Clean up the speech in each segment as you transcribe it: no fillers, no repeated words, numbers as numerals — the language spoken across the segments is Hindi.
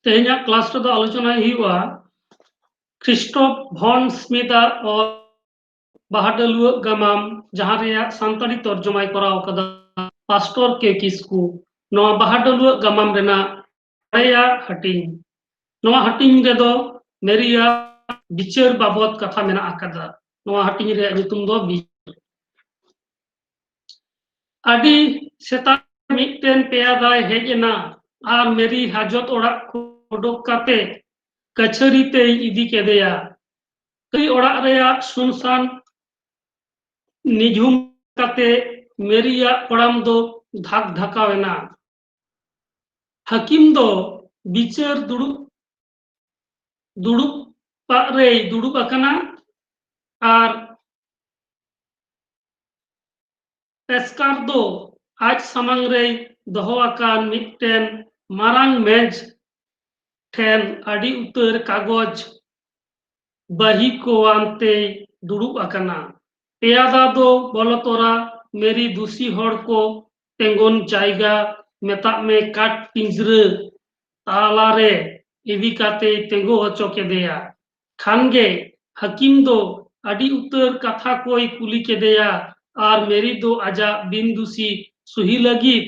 तेहना क्लास रे आलोचना हुआ क्रिस्टोफ भन स्मिथा और बाहाडलुआ गमाम जहां रे सानताली तर्जुमा कराव कदा पास्टर के किस्कू नवा बाहाडलुआ गमाम रेना बड़ाया हटिंग नवा हटिंग रे दो मेरिया बिचार बाबत कथा मेना आकादा नवा हटिंग रे नितुम दो आदि सेता मिटन पेया दाय हेजना आर मेरी हाजत ओड़ा उडुक काते कचहरी ते इदी केदेया कई ओड़ा रेया सुनसान निझुम काते मेरिया ओड़ाम दो धाक धकावेना हकीम दो बिचार दुड़ुप पारे दुड़ुप अकना आर पेस्कार दो आज समंग रे दोहो आकान मिटन मारांग मेज ठेन आदि उतर कागज बही को आनते दुड़ुप अकना पेयादा दो बोलतोरा मेरी दूसरी हड़ को तेंगोन जायगा मेता में काट पिंजरे तालारे इदी काते तेंगो हचो केदेया खानगे हकीम दो आदि उतर कथा कोई कुली केदेया आर मेरी दो आजा बिन दूसी सुही लगी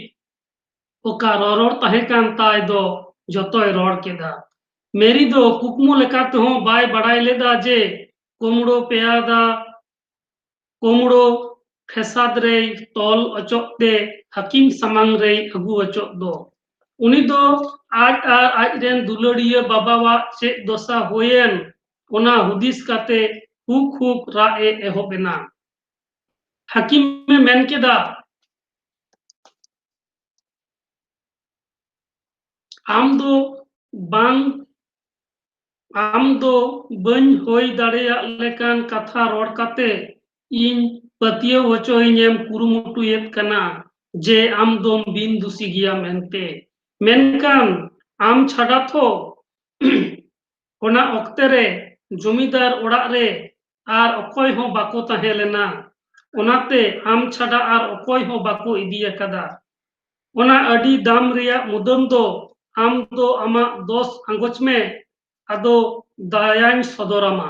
ओका रोड़ तहेकान ताय दो जतोय रोड़ केदा मेरी दो कुकमो लेकाते हो बाय बड़ाई लेदा जे कोमड़ो पेयादा कोमड़ो फेसाद रे तोल अचोक दे हकीम समंग रे अगु अचोक दो उनी दो आज रेन दुलड़िया बाबावा चे दोसा होयन ओना हुदिस काते हुक हुक राए एहोबेना हकीम में मेन केदा आम दो बांग आम दो बन होई दाड़ेया लेकान कथा रोड़ काते इन पतियो वचोइनेम कुरुमुटुयेत कना जे आम दोम बिन दुसी गिया मेनते मेनकान आम छाड़ा थो ओना ऑक्ते रे जमीदार ओड़ा रे आर अकोय हो बाको ताहे लेना ओनाते आम छाड़ा आर अकोय हो बाको इदी अकदा ओना अडी दाम रिया मुदम दो आम दो आमा दोस अंगोच में अदो दायान सदोरामा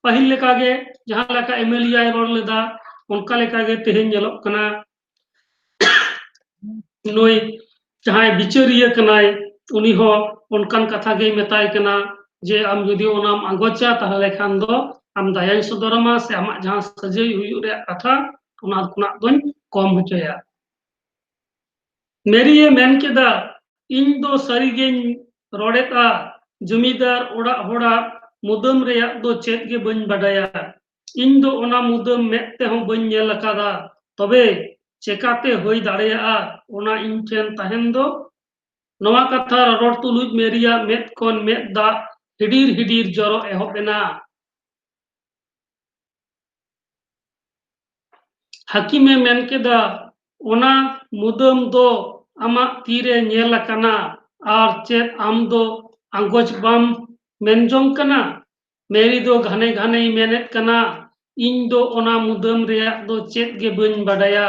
पहिल लेकागे जहां लेका एमएलए रोड लेदा उनका लेकागे तेहेन जेलोग कना नोई जहां बिचारिया कनाय उनी हो उनकान कथा गे मेताय कना जे आम यदि ओनाम अंगोचा ताहले खान दो आम दायान सदोरामा से आमा जहां सजई हुयु रे कथा ओना खुना दोन कम होचया मेरी ये मेन केदा इन दो सरीगेन रोडेता जमीदार ओड़ा होड़ा मुदम रे दो चेत गे बन बडाया इन दो ओना मुदम मेते हो बन नेल अकादा तबे चेकाते होई दाड़ेया ओना इन ठेन तहेन दो नवा कथा रोड़ तुलुज मेरिया मेत कोन मेत दा हिडीर हिडीर जरो एहोबेना हकीमे मेन केदा ओना मुदम दो आमा तीरे नेल अकाना आर चेत आम दो अंगोज बाम मेनजोंग कना मेरी दो घने घने मेनेत कना इन दो ओना मुदम रे दो चेत गे बन बडाया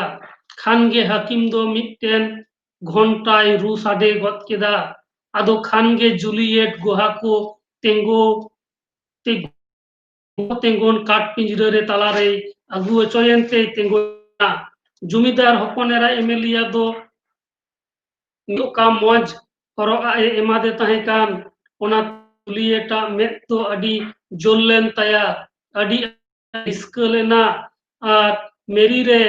खान गे हकीम दो मिटन घंटाय रू साडे गत केदा आदो खान गे जूलियट गुहा को तेंगो तेंगोन काट पिंजरे रे तला रे अगु अचोयनते तेंगो जमीदार हपनेरा एमएलए दो का मौज हरोगा एमादे तहे कान ओना तुलिएटा मेत तो अडी जोलेन तया अडी इस्कलेना आर मेरी रे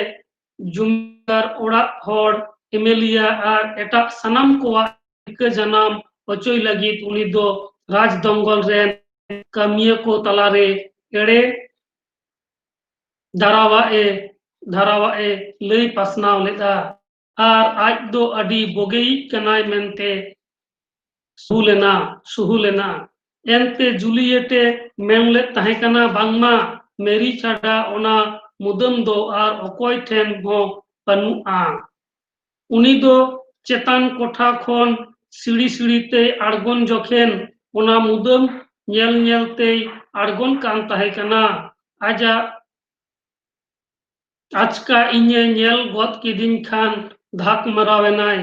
जुमदार ओड़ा होड़ एमएलए आर एटा सनम कोआ एक जनाम अचोय लगी उनी दो राज दंगल रेन कमिया को तलारे एड़े धारावा ए लई पासनाव लेदा आर आज दो अडी बोगेई कनाय मेनते सुहुलेना एनते जूलियटे मेनले तहे कना बांगमा मेरी छाड़ा ओना मुदम दो आर अकोय ठेन हो पनुआ उनी दो चेतान कोठा खोन सीढ़ी सीढ़ीते आड़गोन जोखेन ओना मुदम नेल नेलते आड़गोन कान तहे कना आजा आचका इन्हे नेल गत किदिन खान धाक मरावेनाय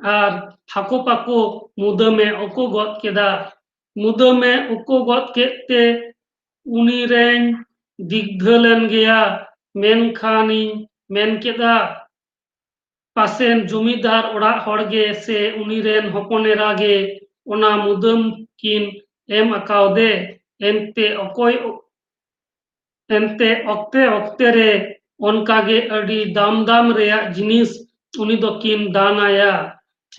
আর ফাঁকো পাকো মুদামে ওকো গদ কেদা মুদামে ওকো গদ কেতে उनी रेन दिग्धलन गया मेनखानी मेन केदा पासेन जमीदार ओड़ा हड़गे से उनी रेन हपनेरा गे ओना मुदम किन एम अकाउदे एनते अकोय एनते ऑक्ते ऑक्ते रे ओनकागे अडी दाम दाम रेया जिनिस उनी दो किन दानाया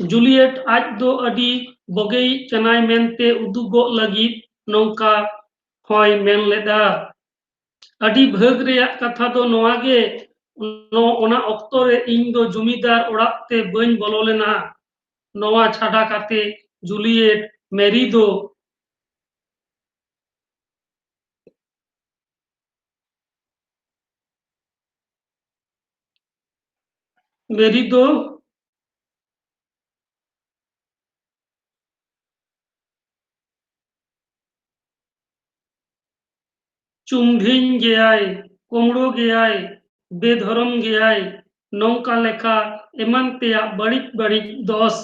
जूलियट आज दो अडी बगई चनाय मेनते उदुगो लगी नौका होय मेन लेदा अडी भाग रेया कथा दो नोआ गे ओना ऑक्तो रे इन दो जमीदार ओड़ाते बन बोलो लेना नोआ छाड़ा काते जूलियट मेरी दो चुंभिन गयाय कोमड़ो गयाय बेधरम गयाय नौका लेखा एमन तेया बड़िक बड़िक दोस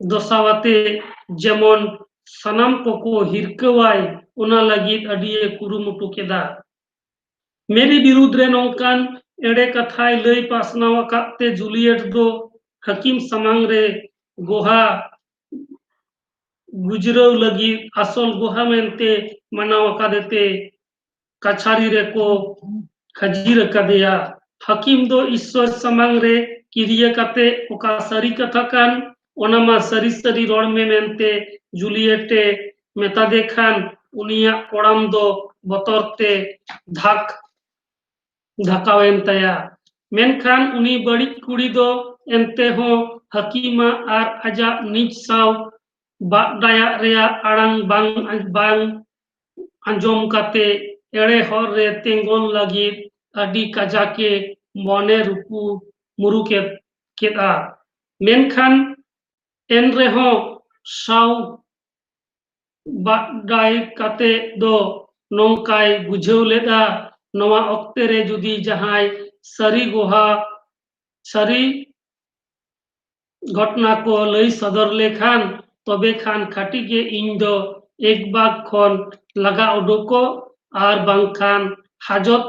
दोसावाते जेमन सनम कोको हिरकवाय ओना लगित अडिये कुरुमुटु केदा मेरी विरुद्ध रे नौकान एड़े कथाय लई पासनाव काते जूलियट दो हकीम समांग रे गोहा गुजराव लगी असल गोहा मेनते मनाव कादेते कछारी रे को खजीर कदिया हकीम दो ईश्वर समांग रे किरिया काते ओका सरी कथा कान ओनामा सरी सरी रोड में मेनते जूलियटे मेता देखान उनिया कोड़ाम दो बतरते धाक धकावेन तया मेनखान उनी बड़ी कुड़ी दो एनते हो हकीमा आर आजा निज साव बाडाया रेया आड़ांग बांग बांग अंजोम काते एड़े हर रे तेंगोन लगी अडी काजाके मने रुपु मुरु केदा मेनखान एन रेहो साव बाडाय काते दो नौकाय बुझाव लेदा नवा ऑक्ते रे जुदी जहाय सरी गोहा सरी घटना को लई सदर लेखान तबे खान खाटी के इन दो एक बाग खन लगा उडोको आर बांखान हाजत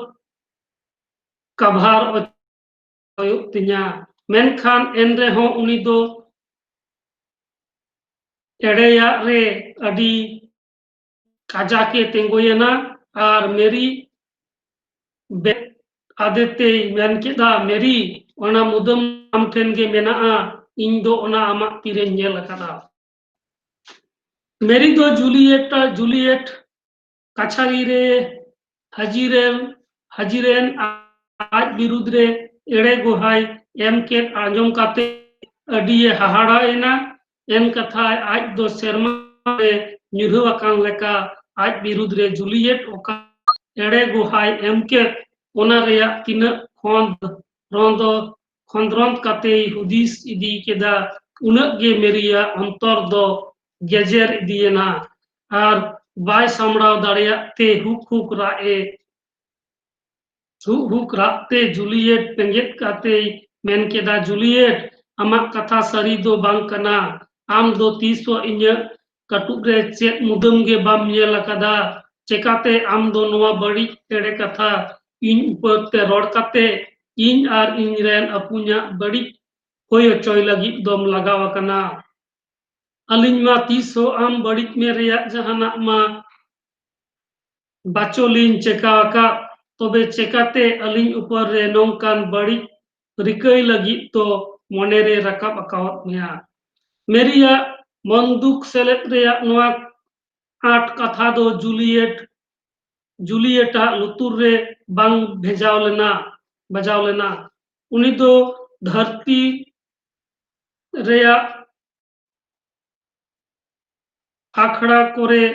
कभार तिया मेनखान एन रेहो उनी दो एड़ेया रे अडी काजाके तेंगोयना आर मेरी बे आदेते मेन केदा मेरी ओना मुदम आम ठेन गे मेना इन दो ओना आमा तीरे नेल कदा मेरी दो जूलियट कछारी रे हजीरेन आज विरुद्ध रे एड़े गोहाय एम के आंजम काते अडिये हाहाड़ा एना एन कथा आज दो शर्मा रे निरहु अकान लेका आज विरुद्ध रे जूलियट ओका एड़े गोहाय एम के ओना रेया तिना खंद्रंत काते हुदिस इदी केदा उनक गे मेरिया अंतर दो गेजेर इदियना आर बाय सामड़ाव दाड़ेयाते हुक राते जूलियट पेंगेत काते मेन केदा जूलियट आमा कथा सरी दो बांग कना आम दो तीसो इन्या कटुक रे चेक मुदम गे बाम नेल कदा चेकाते आम दो नोआ बड़ी एड़े कथा इन उपरते रोड काते इन आर इन रेन अपुन्या बड़ी होय चोय लगी दोम लगाव कना अलिन मा तीसो आम बड़ी में रेया जहाना मा बाचोलिन चेकाका तबे चेकाते अलिन ऊपर रे नौकान बड़ी रिकई लगी तो मने रे रकाब अकाउत मिया मेरिया मंदुक सेलेत रेया नोआ आठ कथा दो जूलियटा लुतुर रे बांग बजाव लेना उनी दो धरती रेया आखड़ा करे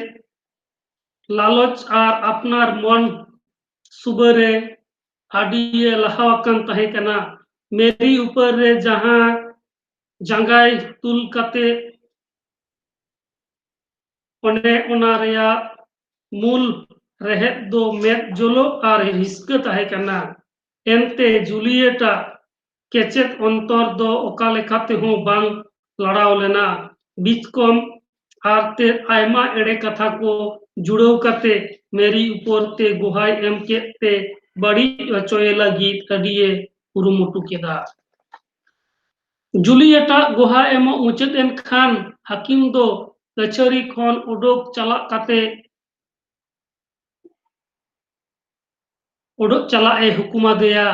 लालच आर अपनार मन सुबरे आडिये लहावकन तहे कना मेरी ऊपर रे जहां जंगाई तुल कते ओने ओना रेया मूल रेहेद दो मेद जोलो आर हिस्क तहे कना एनते जूलियटा केचेत अंतर दो ओका लेखाते हो बांग लड़ाव लेना बिचकम आर ते आयमा एड़े कथा को जुड़ाव कते मेरी ऊपर ते गुहाय एम केते बड़ी अचोए लगी अडिये कुरुमुटु केदा जुलियटा गुहा एम मुचाद एन खान हकीम दो कचहरी खन उडोक चला कते उडोक चला ए हुकुमा देया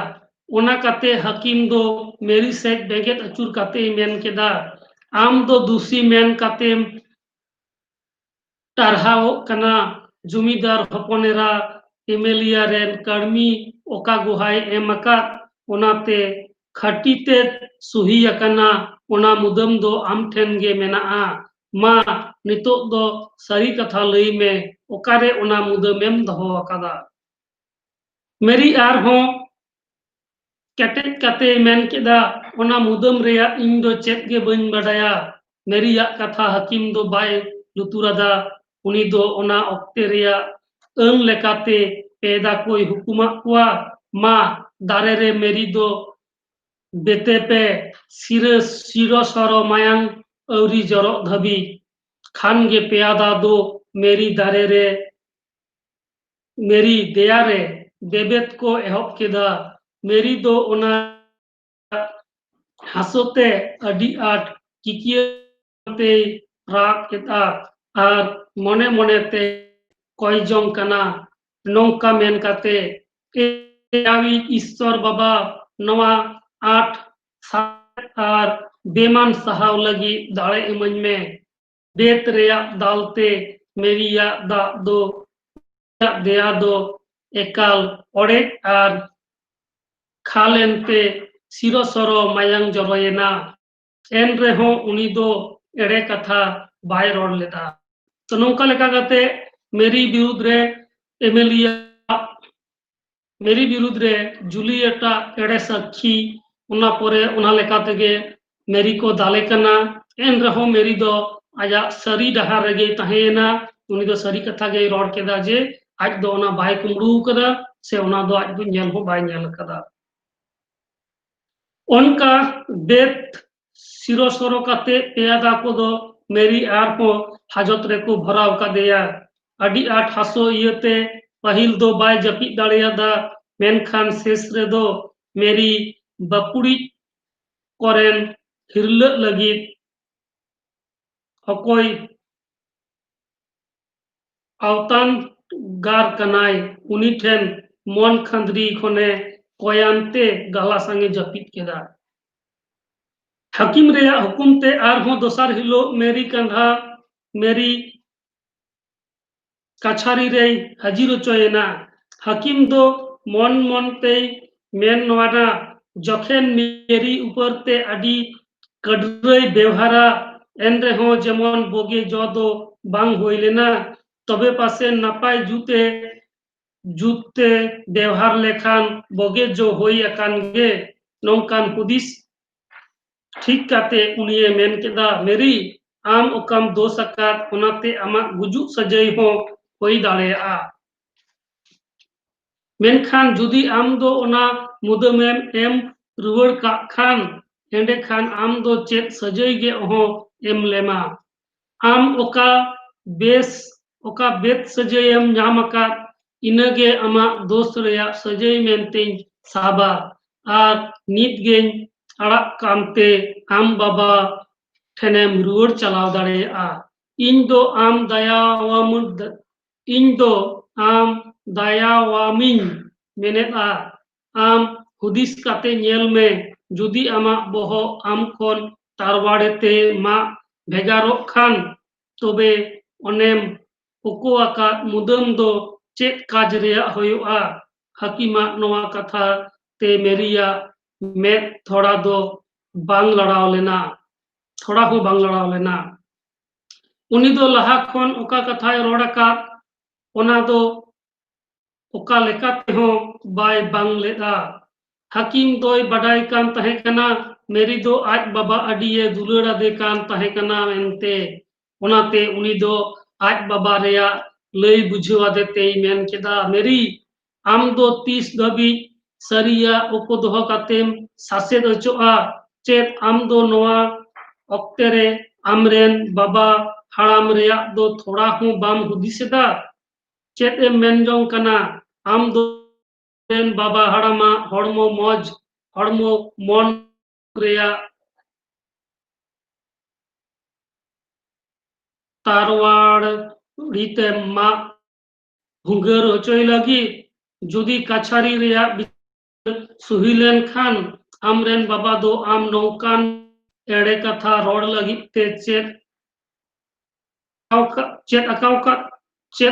ओना कते हकीम दो मेरी सेज बेगेत अचुर कते मेन केदा आम दो दूसी मेन कते टारहाओ कना जुमीदार हपनेरा एमेलिया रेन कर्मी ओका गुहाय एमका ओनाते खटीते सुही अकना ओना मुदम दो आम ठेन गे मेनाआ मा नितो दो सरी कथा लई में ओकारे ओना मुदमेम दहो अकदा मेरी आर हो केटेज कते मेन केदा ओना मुदम रेया इन दो चेत गे बन बडाया मेरी या कथा हकीम दो बाय लुतुरादा उनी दो ओना ऑक्टे रेया अन लेकाते पेदा कोई हुकुमा कुआ मा दारे रे मेरी दो बेते पे सिरो सरो मायांग औरी जरो धबी खान गे पेयादा दो मेरी दारे रे मेरी दया रे बेबेत को एहब केदा मेरी दो ओना हासोते अडी आट किकियते राग केता आर मने मने ते कोई जोंग कना नौका मेन काते आवी ईश्वर बाबा नवा आठ सात आर बेमान सहाव लगी दाड़े इमन में बेत रेया दालते मेरी या दा दो दया दो एकाल ओड़े आर खालेनते सिरो सरो मायांग जरोयना एन रेहो उनी दो एड़े कथा बाय रोड लेदा तो नौका लेका गते मेरी विरुद्ध रे एमेलिया मेरी विरुद्ध रे जुलियटा एड़े साक्षी उना पोरे उना लेका तेगे मेरी को दाले कना एन रहो मेरी दो आजा सरी डहार रेगे तहेना उनी दो सरी कथा गे रोड केदा जे आज दो उना बाय कुमड़ू कदा से उना दो आज दो नेल हो बाय नेल कदा उनका बेत सिरो सरो काते पेयादा को दो मेरी आर को हाजत रे को भराव का देया अडी आठ हासो इयते पहिल दो बाय जपी दाड़ियादा मेनखान शेष रे दो मेरी बपुड़ी कोरेन हिरल लगी अकोई अवतान गार कनाय उनी ठेन मन खंदरी खने कोयांते गाला संगे जपीत केदा हकीम रेया हुकुमते आरहों दोसार हिलो मेरी कंधा मेरी कछारी रे हाजिर चोयना हकीम दो मन मन ते मेन नवाना जखेन मेरी ऊपर ते अडी कड़रई व्यवहारा एन रेहो जेमन बोगे जो दो बांग होई लेना तबे पासे नपाय जूते जूते व्यवहार लेखान बोगे जो होई अकान गे नौकान हुदिस ठीक काते उनिये मेन केदा मेरी आम ओकाम दोष अकात ओनाते आमा गुजुक सजय हो होई दाड़ेया मेनखान जुदी आम दो ओना मुदमेम एम रुवड़ का खान एंडे खान आम दो चेत सजय गे हो एम लेमा आम ओका बेत सजय एम नाम अकात इनगे आमा दोष रेया सजय मेनते साबा आर नित गेन अड़ाक कामते आम बाबा ठेनेम रुवड़ चलाव दाड़ेया इन दो आम दायावामिन मेनेदा आम हुदिस काते नेल में जुदी आमा बोहो आम कोन तारवाड़ेते मा भेगारो खान तोबे ओनेम उको आका मुदम दो चेत काज रेया होयोआ हकीमा नोआ कथा ते मेरिया में थोड़ा दो बांग लड़ाव लेना थोड़ा हो बांग लड़ाव लेना उनी दो लहा खन ओका कथाय रोड़का ओना दो ओका लेकाते हो बाय बांग लेदा हकीम दोय बडाय कान तहे कना मेरी दो आज बाबा अडिये दुलड़ा दे कान तहे कना मेनते ओनाते उनी दो आज बाबा रेया लई बुझवा देते मेन केदा मेरी आम दो 30 दबी सरिया ओको दोह कातेम सासे दचोआ चेत आम दो नोआ ऑक्ते रे आमरेन बाबा हाड़ाम रेया दो थोड़ा हूँ बाम हुदिसेदा चेत ए मेन जोंग कना आम दो रेन बाबा हाड़ामा हड़मो मौज हड़मो मन रेया तारवाड़ रीते मा भुंगर होचोय लगी जुदी काछारी रेया सुही लेन खान आमरेन बाबा दो आम नौकान एड़े कथा रोड लगी ते चेत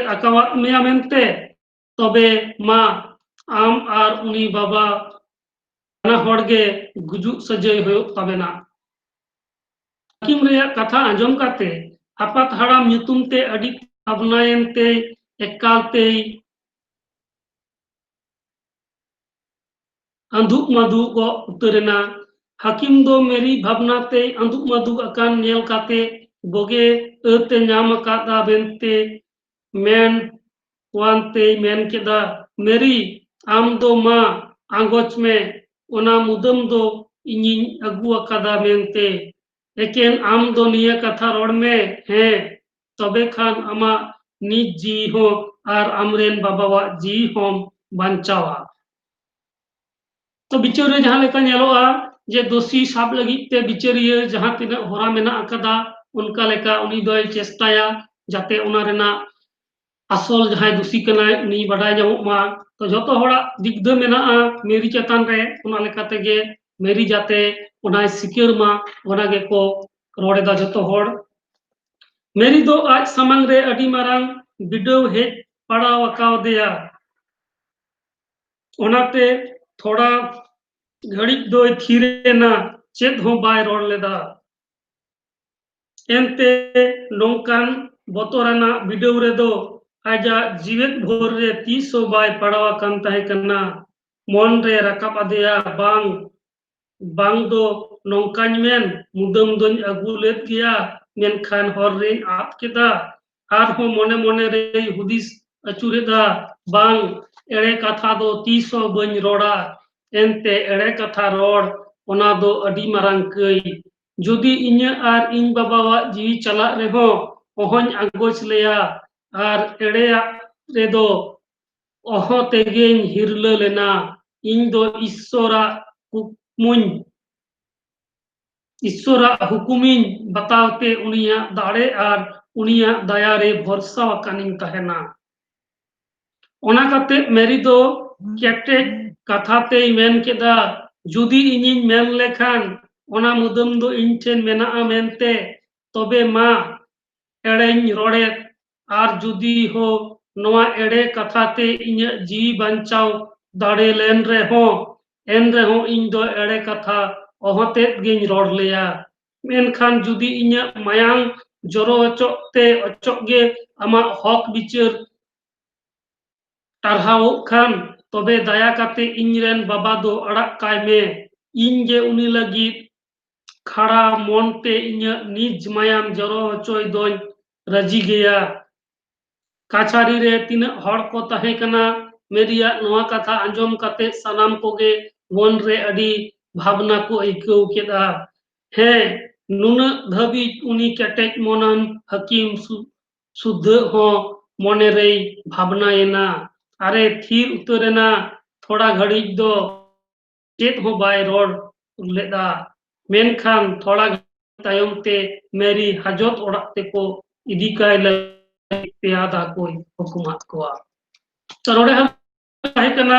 अकावात मेया मेनते तबे मा आम आर उनी बाबा ना होड़गे गुजुक सजय होयो तबेना हकीम रेया कथा आंजम काते आपात हाड़ाम ᱧᱩᱛᱩᱢ ते अडी भावनायन ते एकाल ते अंधुक मधु को उतरेना हकीम दो मेरी भावना ते अंधुक मधु अकान नेल काते बोगे ते नाम कादा बेनते मेन वानते मेन केदा मेरी आम दो मा आंगोच में ओना मुदम दो इनिन अगु अकादा मेनते एकेन आम दो निया कथा रोड में है तबे खान अमा निज जी हो आर आमरेन बाबावा जी होम बांचावा तो बिचारे जहां लेका नेलोआ जे दोषी साब लगी ते बिचारिया जहां तिना होरा मेना अकदा उनका लेका उनी दोय चेष्टाया जाते उना रेना आसल जहां दोषी कनाय उनी बाडाय जामुमा तो जतो होड़ा दिग्ध मेना मेरी चेतान रे उना लेका तेगे मेरी जाते उना सिक्योर मा उना गे को रोडेदा जतो होड़ मेरी दो आज समंग रे अडी मारांग बिडव हेज पड़ाव अकावदेया ओनाते थोड़ा घड़ी दो थीरेना चेत हो बाय रोड लेदा एनते नोंकान बोतोराना बिडव रे दो आजा जीवित भोर रे 300 बाय पड़ावा कान ताहे कना मन रे रकाब आदेया बांग दो नोंकान मेन मुदम दोन अगु लेत गया मेनखान हर रे आप केदा आर हो मोने मोने रे हुदिस अचुरेदा बांग एड़े कथा दो 300 बन रोड़ा एनते एड़े कथा रोड ओना दो अडी मारांग कई जुदी इन्या आर इन बाबावा जीवी चला रेहो ओहन आगोच लेया आर एड़े रेदो ओहो तेगेन हिरल लेना इन दो ईश्वरा कुकमुन ईश्वरा हुकुमिन बतावते उनिया दाड़े आर उनिया दया रे भरसा कानिन तहेना ओना काते मेरी दो केटे कथा ते मेन केदा जुदी इनिन मेन लेखान ओना मुदम दो इनठेन मेना मेनते तबे मा एड़ेन रोड़े आर जुदी हो नोआ एड़े कथा ते इन्या जीवी बांचाव दाड़े लेन रे हो एन रे हो इन दो एड़े कथा ओहते गिन रोड़ लेया मेनखान जुदी इन्या मायांग जरो अचोक गे अमा हक बिचार टारहाव खान तबे दया काते इनरेन बाबा दो अड़ाक काय में इन जे उनी लगी खड़ा मोनते इन्या निज मायाम जरो चोय दोन रजी गया काछारी रे तीन हड़ को तहे कना मेरिया नोआ कथा अंजम काते सनाम कोगे मन रे अडी भावना को आइकव केदा है नुन धबी उनी केटेज मोनन हकीम शुद्ध हो मोने रे भावना येना अरे थीर उतरेना थोड़ा घड़ी दो चेत हो बाय रोड लेदा मेनखान थोड़ा तायम ते मेरी हजत ओड़ाक ते को इदी काय पेयादा कोई हुकुमत कोआ तो रोडे हम ताहे कना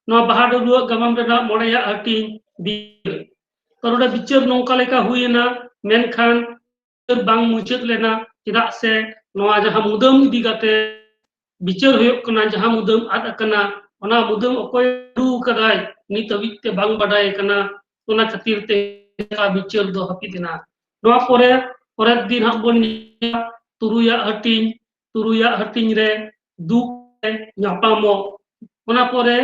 नो बाहा डुलुआ गमाम रेना मोड़ेया हटी बीर तो रोडे बिचार नौका लेका हुईना मेनखान बांग मुचाद लेना चिदा से नोआ जहां मुदम इदी गाते बिचार होयोक कना जहां मुदम आद कना ओना मुदम अकोय दू कदाय नित हबीज ते बांग बाडाय कना ओना खातिर ते का बिचार दो हपिदिना नोआ पोरे दिन हम बोन तुरुया हटिंग रे दुख ᱧᱟᱯᱟᱢᱚᱜ ओना पोरे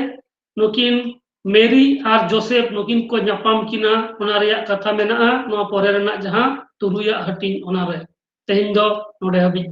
नुकिन मेरी आर जोसेफ नुकिन को ᱧᱟᱯᱟᱢ किना ओना रेया कथा मेना नोआ पोरे रेना जहां तुरुया हटिंग ओना रे तेहिं दो नोडे हबीज